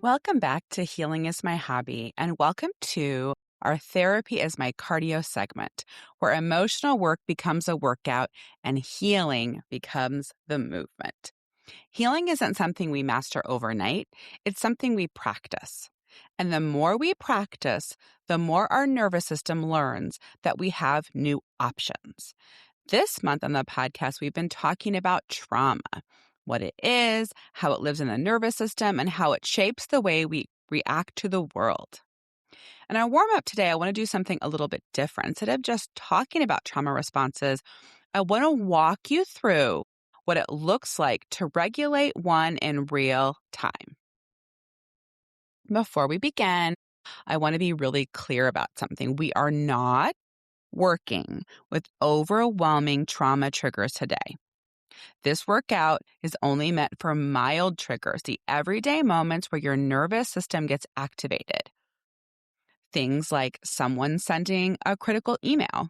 Welcome back to Healing is My Hobby, and welcome to our Therapy is My Cardio segment, where emotional work becomes a workout and healing becomes the movement. Healing isn't something we master overnight, it's something we practice. And the more we practice, the more our nervous system learns that we have new options. This month on the podcast, we've been talking about trauma, what it is, how it lives in the nervous system, and how it shapes the way we react to the world. In our warm up today, I want to do something a little bit different. Instead of just talking about trauma responses, I want to walk you through what it looks like to regulate one in real time. Before we begin, I want to be really clear about something. We are not working with overwhelming trauma triggers today. This workout is only meant for mild triggers, the everyday moments where your nervous system gets activated. Things like someone sending a critical email,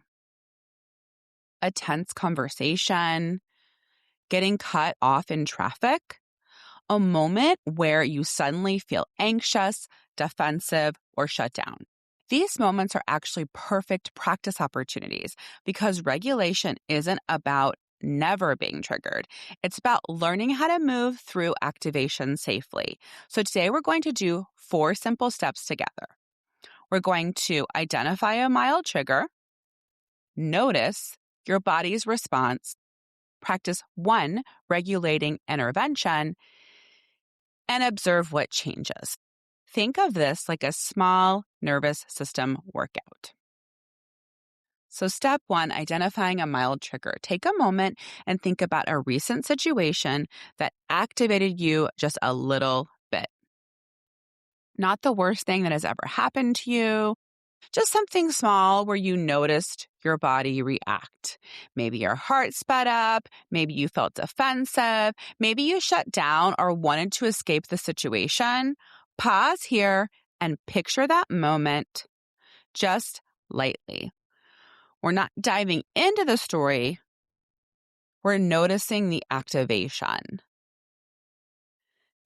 a tense conversation, getting cut off in traffic, a moment where you suddenly feel anxious, defensive, or shut down. These moments are actually perfect practice opportunities because regulation isn't about never being triggered. It's about learning how to move through activation safely. So today we're going to do 4 simple steps together. We're going to identify a mild trigger, notice your body's response, practice 1 regulating intervention, and observe what changes. Think of this like a small nervous system workout. So step 1, identifying a mild trigger. Take a moment and think about a recent situation that activated you just a little bit. Not the worst thing that has ever happened to you, just something small where you noticed your body react. Maybe your heart sped up, maybe you felt defensive, maybe you shut down or wanted to escape the situation. Pause here and picture that moment just lightly. We're not diving into the story. We're noticing the activation.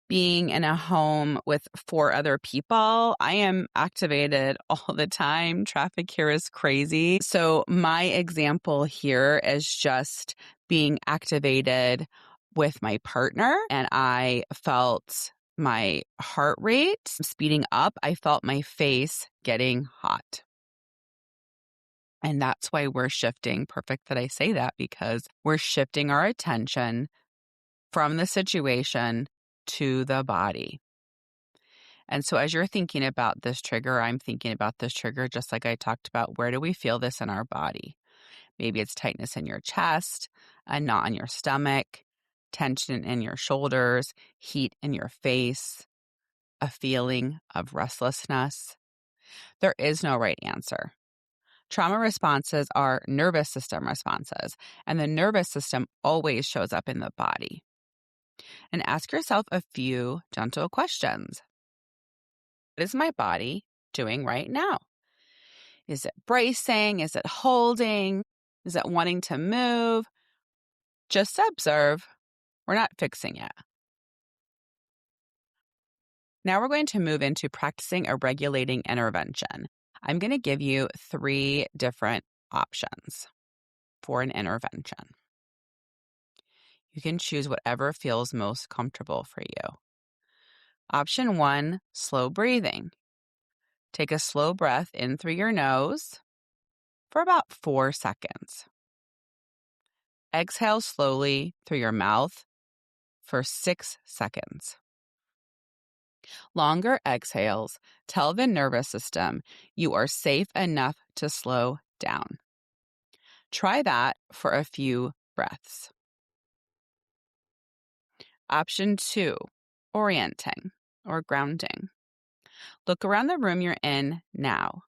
Being in a home with 4 other people, I am activated all the time. Traffic here is crazy. So my example here is just being activated with my partner, and I felt my heart rate speeding up. I felt my face getting hot. And that's why we're shifting. Perfect that I say that, because we're shifting our attention from the situation to the body. And so as you're thinking about this trigger, I'm thinking about this trigger just like I talked about. Where do we feel this in our body? Maybe it's tightness in your chest, a knot in your stomach, tension in your shoulders, heat in your face, a feeling of restlessness. There is no right answer. Trauma responses are nervous system responses, and the nervous system always shows up in the body. And ask yourself a few gentle questions. What is my body doing right now? Is it bracing? Is it holding? Is it wanting to move? Just observe. We're not fixing it. Now we're going to move into practicing a regulating intervention. I'm going to give you 3 different options for an intervention. You can choose whatever feels most comfortable for you. Option 1, slow breathing. Take a slow breath in through your nose for about 4 seconds. Exhale slowly through your mouth for 6 seconds. Longer exhales tell the nervous system you are safe enough to slow down. Try that for a few breaths. Option 2, orienting or grounding. Look around the room you're in now.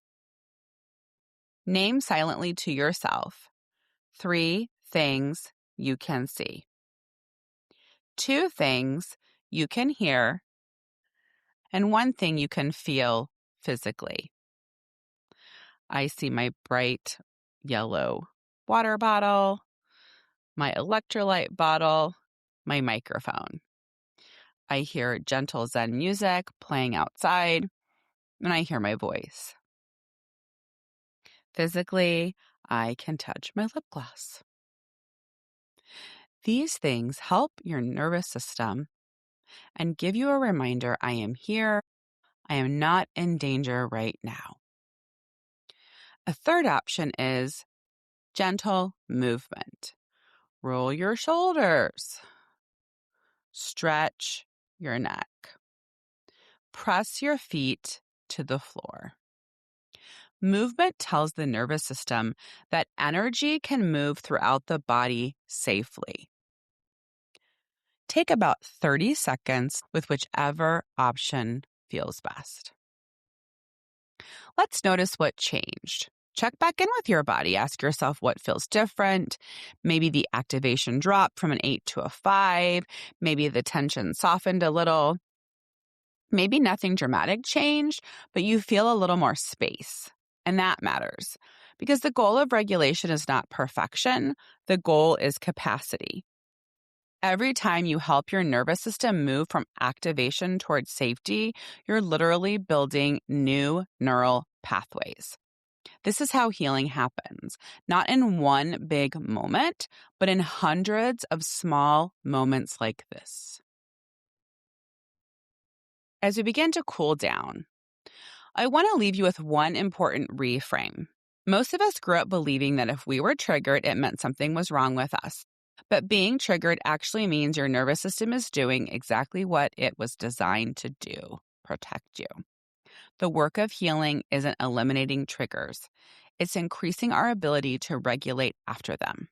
Name silently to yourself 3 things you can see, 2 things you can hear, and 1 thing you can feel physically. I see my bright yellow water bottle, my electrolyte bottle, my microphone. I hear gentle Zen music playing outside, and I hear my voice. Physically, I can touch my lip gloss. These things help your nervous system and give you a reminder I am here, I am not in danger right now. A third option is gentle movement. Roll your shoulders. Stretch your neck. Press your feet to the floor. Movement tells the nervous system that energy can move throughout the body safely. Take about 30 seconds with whichever option feels best. Let's notice what changed. Check back in with your body. Ask yourself what feels different. Maybe the activation dropped from an 8 to a 5. Maybe the tension softened a little. Maybe nothing dramatic changed, but you feel a little more space. And that matters because the goal of regulation is not perfection. The goal is capacity. Every time you help your nervous system move from activation towards safety, you're literally building new neural pathways. This is how healing happens, not in one big moment, but in hundreds of small moments like this. As we begin to cool down, I want to leave you with one important reframe. Most of us grew up believing that if we were triggered, it meant something was wrong with us. But being triggered actually means your nervous system is doing exactly what it was designed to do, protect you. The work of healing isn't eliminating triggers. It's increasing our ability to regulate after them.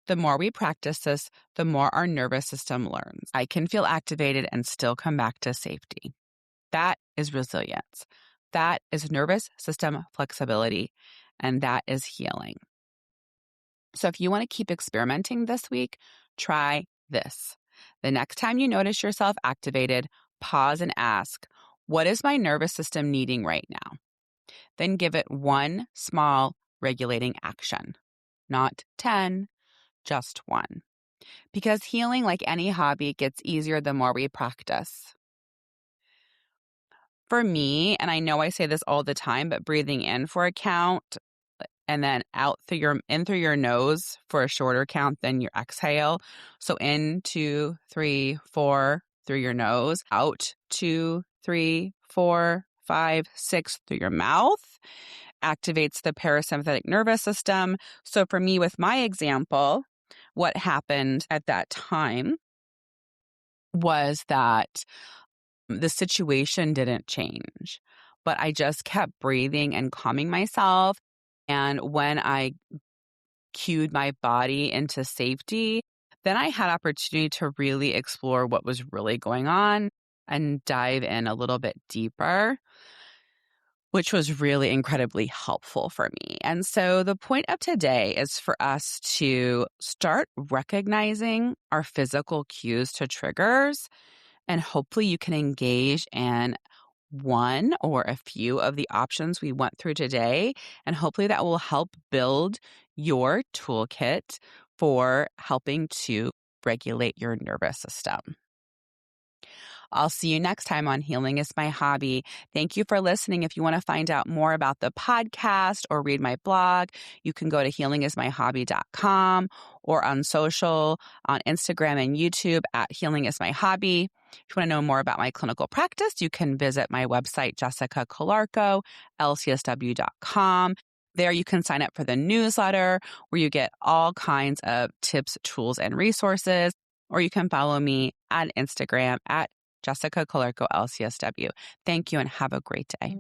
The more we practice this, the more our nervous system learns. I can feel activated and still come back to safety. That is resilience. That is nervous system flexibility. And that is healing. So if you want to keep experimenting this week, try this. The next time you notice yourself activated, pause and ask, what is my nervous system needing right now? Then give it one small regulating action, not 10, just one. Because healing, like any hobby, gets easier the more we practice. For me, and I know I say this all the time, but breathing in for a count and then out through your nose for a shorter count than your exhale. So in 2, 3, 4 through your nose, out 2, 3, 4, 5, 6 through your mouth activates the parasympathetic nervous system. So for me, with my example, what happened at that time was that the situation didn't change, but I just kept breathing and calming myself. And when I cued my body into safety, then I had opportunity to really explore what was really going on and dive in a little bit deeper, which was really incredibly helpful for me. And so the point of today is for us to start recognizing our physical cues to triggers, and hopefully you can engage in one or a few of the options we went through today. And hopefully that will help build your toolkit for helping to regulate your nervous system. I'll see you next time on Healing is My Hobby. Thank you for listening. If you want to find out more about the podcast or read my blog, you can go to healingismyhobby.com or on social, on Instagram and YouTube at Healing is My Hobby. If you want to know more about my clinical practice, you can visit my website, jessicacalarco.lcsw.com. There you can sign up for the newsletter where you get all kinds of tips, tools, and resources. Or you can follow me on Instagram at Jessica Calarco LCSW. Thank you and have a great day.